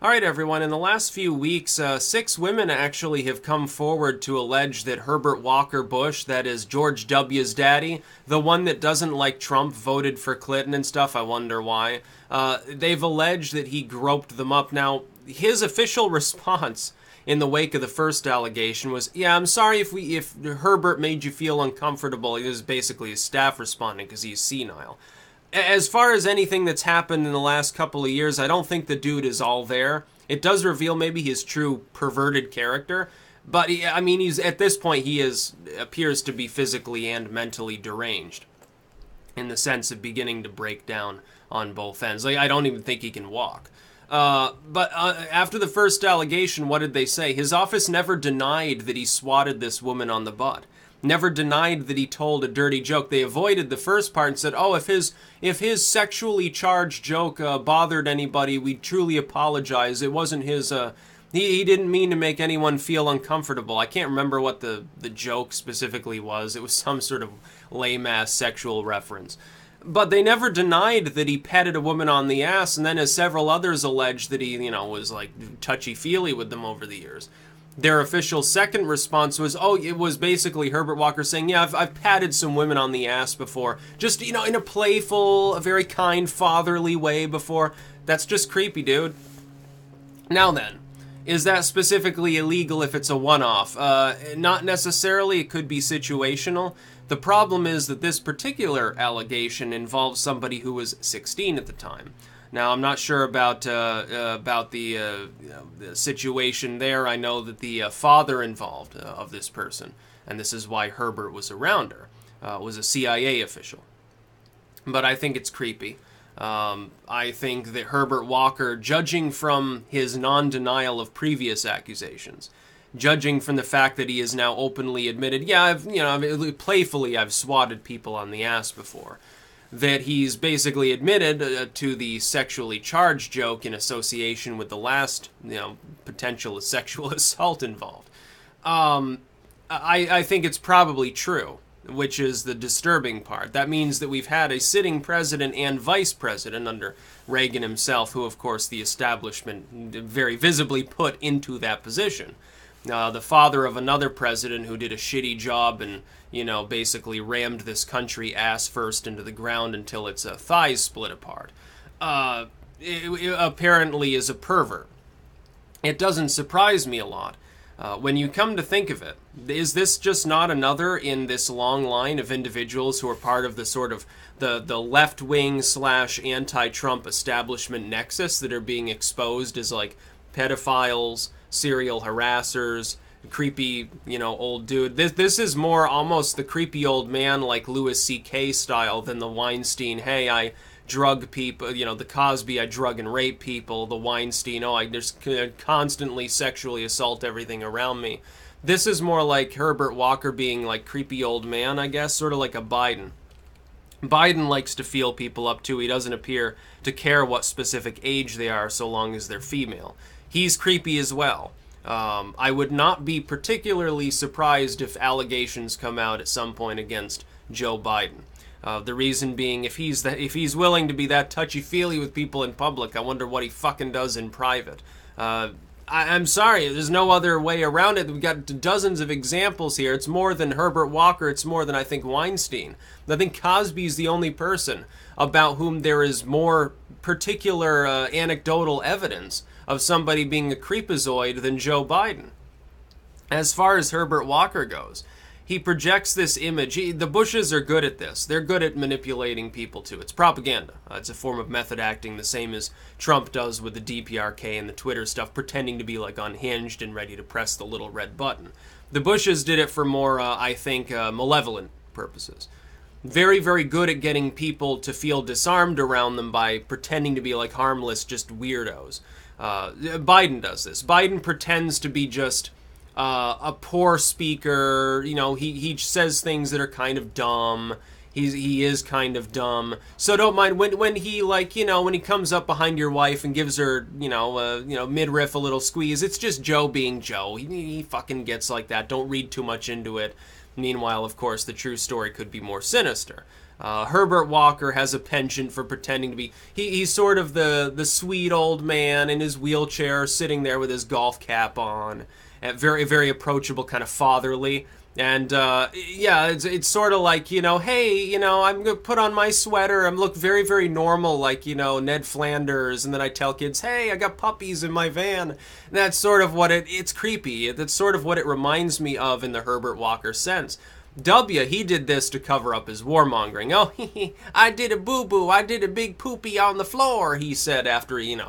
All right, everyone. In the last few weeks, 6 women actually have come forward to allege that Herbert Walker Bush, that is George W.'s daddy, the one that doesn't like Trump, voted for Clinton and stuff. I wonder why. They've alleged that he groped them up. Now, his official response in the wake of the first allegation was, yeah, I'm sorry if Herbert made you feel uncomfortable. It was basically his staff responding because he's senile. As far as anything that's happened in the last couple of years, I don't think the dude is all there. It does reveal maybe his true perverted character, but I mean, he's at this point appears to be physically and mentally deranged, in the sense of beginning to break down on both ends. Like, I don't even think he can walk. But after the first allegation, what did they say? His office never denied that he swatted this woman on the butt. Never denied that he told a dirty joke. They avoided the first part and said, oh, if his sexually charged joke bothered anybody, we truly apologize. It wasn't his, he didn't mean to make anyone feel uncomfortable. I can't remember what the joke specifically was. It was some sort of lame-ass sexual reference. But they never denied that he petted a woman on the ass, and then as several others alleged that he, was like touchy-feely with them over the years. Their official second response was, oh, it was basically Herbert Walker saying, yeah, I've patted some women on the ass before. Just, in a playful, a very kind, fatherly way before. That's just creepy, dude. Now then, is that specifically illegal if it's a one-off? Not necessarily. It could be situational. The problem is that this particular allegation involves somebody who was 16 at the time. Now, I'm not sure about the situation there. I know that the father involved of this person, and this is why Herbert was around her, was a CIA official. But I think it's creepy. I think that Herbert Walker, judging from his non-denial of previous accusations, judging from the fact that he is now openly admitted, yeah, playfully I've swatted people on the ass before, that he's basically admitted to the sexually charged joke in association with the last, potential sexual assault involved. I think it's probably true, which is the disturbing part. That means that we've had a sitting president and vice president under Reagan himself, who, of course, the establishment very visibly put into that position. The father of another president who did a shitty job and, basically rammed this country ass first into the ground until its thighs split apart, it apparently is a pervert. It doesn't surprise me a lot. When you come to think of it, is this just not another in this long line of individuals who are part of the sort of the left-wing / anti-Trump establishment nexus that are being exposed as, like, pedophiles, serial harassers, creepy, old dude. This is more almost the creepy old man like Louis C.K. style than the Weinstein, hey, I drug people, the Cosby, I drug and rape people, the Weinstein, I just constantly sexually assault everything around me. This is more like Herbert Walker being like creepy old man, I guess, sort of like a Biden. Biden likes to feel people up too. He doesn't appear to care what specific age they are so long as they're female. He's creepy as well. I would not be particularly surprised if allegations come out at some point against Joe Biden. The reason being, if he's willing to be that touchy-feely with people in public, I wonder what he fucking does in private. I'm sorry, there's no other way around it. We've got dozens of examples here. It's more than Herbert Walker. It's more than, I think, Weinstein. I think Cosby's the only person about whom there is more particular anecdotal evidence of somebody being a creepazoid than Joe Biden. As far as Herbert Walker goes, he projects this image. The Bushes are good at this. They're good at manipulating people, too. It's propaganda. It's a form of method acting, the same as Trump does with the DPRK and the Twitter stuff, pretending to be, like, unhinged and ready to press the little red button. The Bushes did it for more, I think, malevolent purposes. Very, very good at getting people to feel disarmed around them by pretending to be, like, harmless, just weirdos. Biden does this. Biden pretends to be just a poor speaker. He says things that are kind of dumb. He is kind of dumb. So don't mind when he when he comes up behind your wife and gives her midriff a little squeeze. It's just Joe being Joe. He fucking gets like that. Don't read too much into it. Meanwhile, of course, the true story could be more sinister. Herbert Walker has a penchant for pretending to be... He's sort of the sweet old man in his wheelchair, sitting there with his golf cap on, and very, very approachable, kind of fatherly. And, yeah, it's sort of like, hey, I'm going to put on my sweater and look very, very normal, like, Ned Flanders. And then I tell kids, hey, I got puppies in my van. And that's sort of what it's creepy. That's sort of what it reminds me of in the Herbert Walker sense. He did this to cover up his warmongering. Oh, I did a boo-boo. I did a big poopy on the floor, he said after he,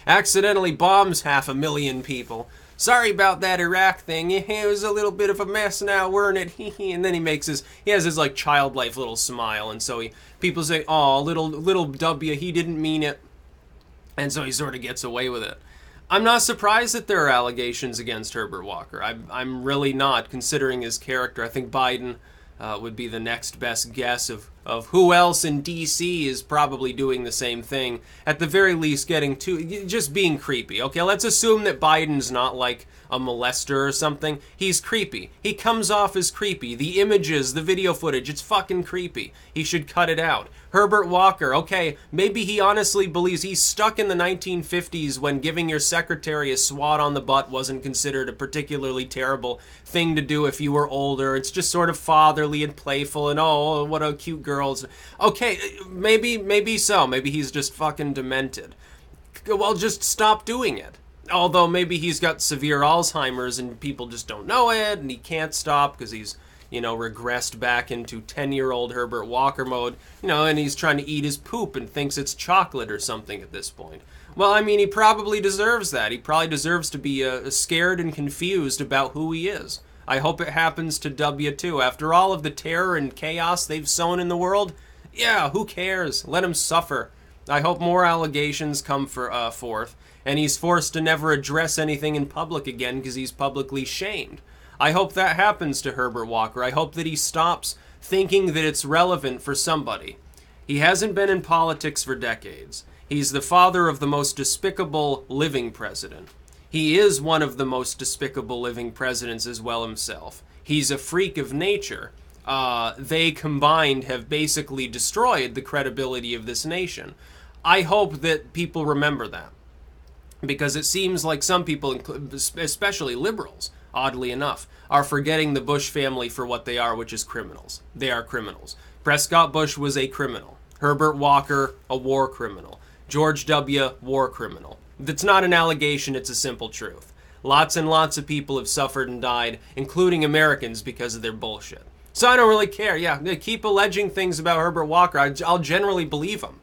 accidentally bombs 500,000 people. Sorry about that Iraq thing. It was a little bit of a mess now, weren't it? And then he has his like childlike little smile, and so people say, "Oh, little W, he didn't mean it," and so he sort of gets away with it. I'm not surprised that there are allegations against Herbert Walker. I'm really not, considering his character. I think Biden would be the next best guess of who else in D.C. is probably doing the same thing. At the very least, just being creepy. Okay, let's assume that Biden's not like a molester or something. He's creepy. He comes off as creepy. The images, the video footage, it's fucking creepy. He should cut it out. Herbert Walker, okay, maybe he honestly believes he's stuck in the 1950s when giving your secretary a swat on the butt wasn't considered a particularly terrible thing to do if you were older. It's just sort of fatherly and playful and, oh, what a cute girl. Okay, maybe so. Maybe he's just fucking demented. Well, just stop doing it. Although maybe he's got severe Alzheimer's and people just don't know it, and he can't stop because he's, regressed back into 10-year-old Herbert Walker mode, and he's trying to eat his poop and thinks it's chocolate or something at this point. Well, I mean, he probably deserves that. He probably deserves to be scared and confused about who he is. I hope it happens to W too. After all of the terror and chaos they've sown in the world, yeah, who cares? Let him suffer. I hope more allegations come forth, and he's forced to never address anything in public again because he's publicly shamed. I hope that happens to Herbert Walker. I hope that he stops thinking that it's relevant for somebody. He hasn't been in politics for decades. He's the father of the most despicable living president. He is one of the most despicable living presidents as well himself. He's a freak of nature. They combined have basically destroyed the credibility of this nation. I hope that people remember that, because it seems like some people, especially liberals, oddly enough, are forgetting the Bush family for what they are, which is criminals. They are criminals. Prescott Bush was a criminal. Herbert Walker, a war criminal. George W., war criminal. That's not an allegation, it's a simple truth. Lots and lots of people have suffered and died, including Americans, because of their bullshit. So I don't really care. Yeah, they keep alleging things about Herbert Walker. I'll generally believe them.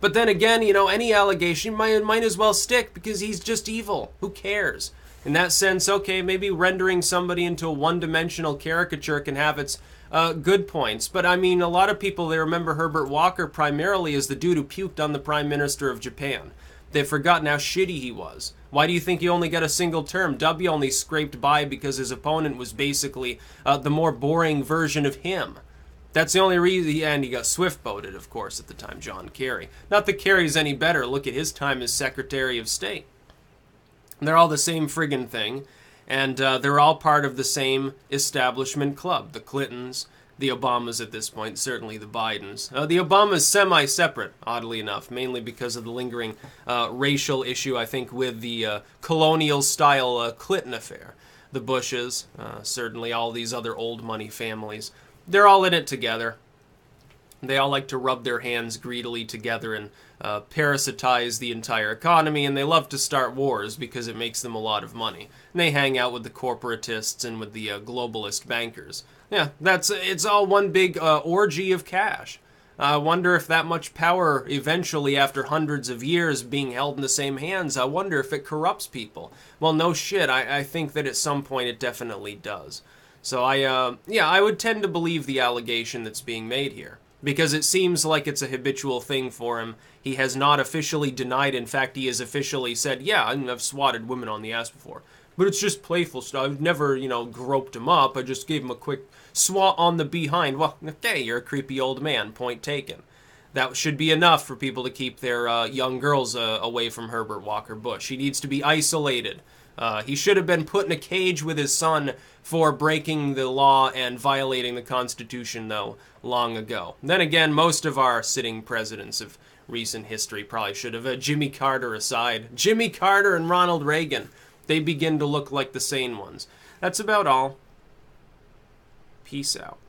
But then again, any allegation might as well stick because he's just evil. Who cares? In that sense, okay, maybe rendering somebody into a one-dimensional caricature can have its good points. But I mean, a lot of people, they remember Herbert Walker primarily as the dude who puked on the Prime Minister of Japan. They've forgotten how shitty he was. Why do you think he only got a single term? W only scraped by because his opponent was basically the more boring version of him. That's the only reason, and he got swift-boated, of course, at the time, John Kerry. Not that Kerry's any better. Look at his time as Secretary of State. They're all the same friggin' thing, and they're all part of the same establishment club. The Clintons, the Obamas at this point, certainly the Bidens. The Obamas semi-separate, oddly enough, mainly because of the lingering racial issue, I think, with the colonial-style Clinton affair. The Bushes, certainly all these other old money families. They're all in it together. They all like to rub their hands greedily together and parasitize the entire economy, and they love to start wars because it makes them a lot of money. And they hang out with the corporatists and with the globalist bankers. Yeah, it's all one big orgy of cash. I wonder if that much power eventually, after hundreds of years being held in the same hands, I wonder if it corrupts people. Well, no shit, I think that at some point it definitely does. So I would tend to believe the allegation that's being made here, because it seems like it's a habitual thing for him. He has not officially denied. In fact, he has officially said, yeah, I've swatted women on the ass before. But it's just playful stuff. I've never, groped him up. I just gave him a quick swat on the behind. Well, okay, you're a creepy old man. Point taken. That should be enough for people to keep their young girls away from Herbert Walker Bush. He needs to be isolated He should have been put in a cage with his son for breaking the law and violating the Constitution, though, long ago. Then again, most of our sitting presidents of recent history probably should have. Jimmy Carter aside. Jimmy Carter and Ronald Reagan, they begin to look like the sane ones. That's about all. Peace out.